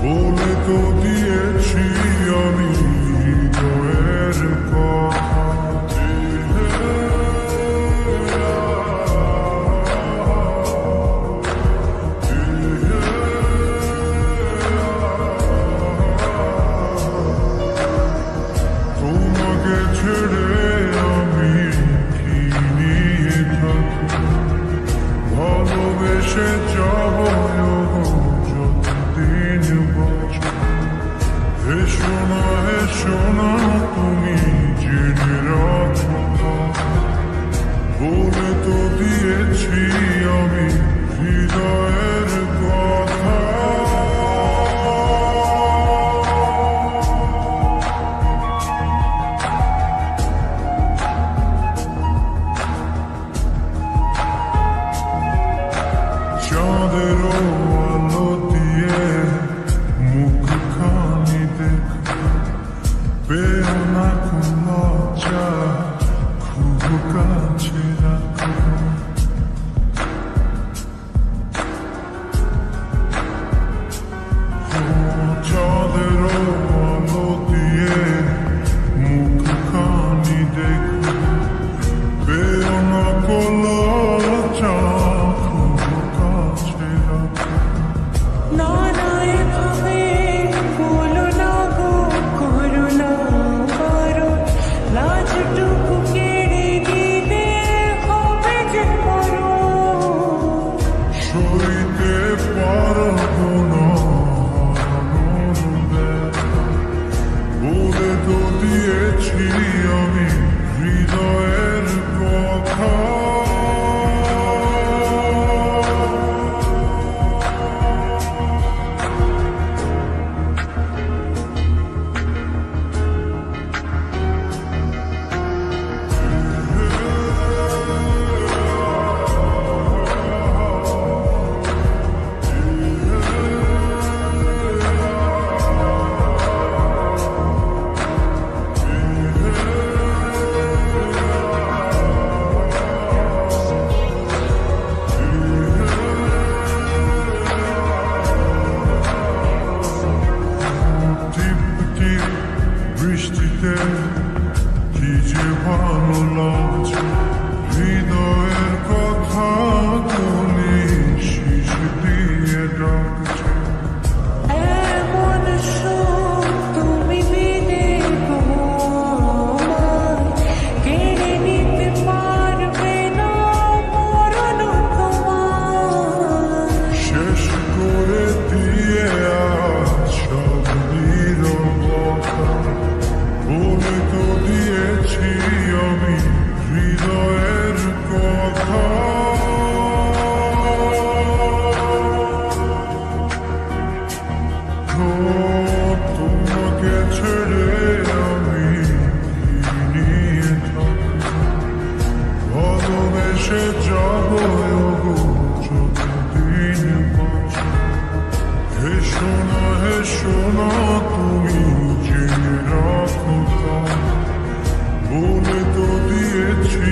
বলে তো দিয়েছি আমি হৃদয়ের কথা। তোমাকে ছেড়ে আমি কি নিয়ে থাকি, ভালোবেসে যাব যতদিন বাঁচব। হেসো না হেসো না তুমি জেনে রাখো, বলে তো দিয়েছি আমি হৃদয়ের কথা। চাঁদের আলো দিয়ে মুখখানি দেখো, পেও না কোনো লজ্জা, খুব কাছে রাখো। চাঁদের আলো দিয়ে মুখখানি দেখো, পেও না কোনো লজ্জা, সইতে পারবো না বলে তো দিয়েছি আমি হৃদয়ের কথা। বৃষ্টিতে কি যে ভালো লাগছে, হৃদয়ের কথা তুমি শীষ দিয়ে ডাকছে। শেষ করে দিয়ে সব নীরবতা, বলে তো দিয়েছি আমি হৃদয়ের কথা। তোমাকে ছেড়ে আমি কি নিয়ে থাকি, ভালোবেসে যাব যতদিন বাঁচব। হেসো না হেসো না তুমি জেনে রাখো, বলে তো দিয়েছি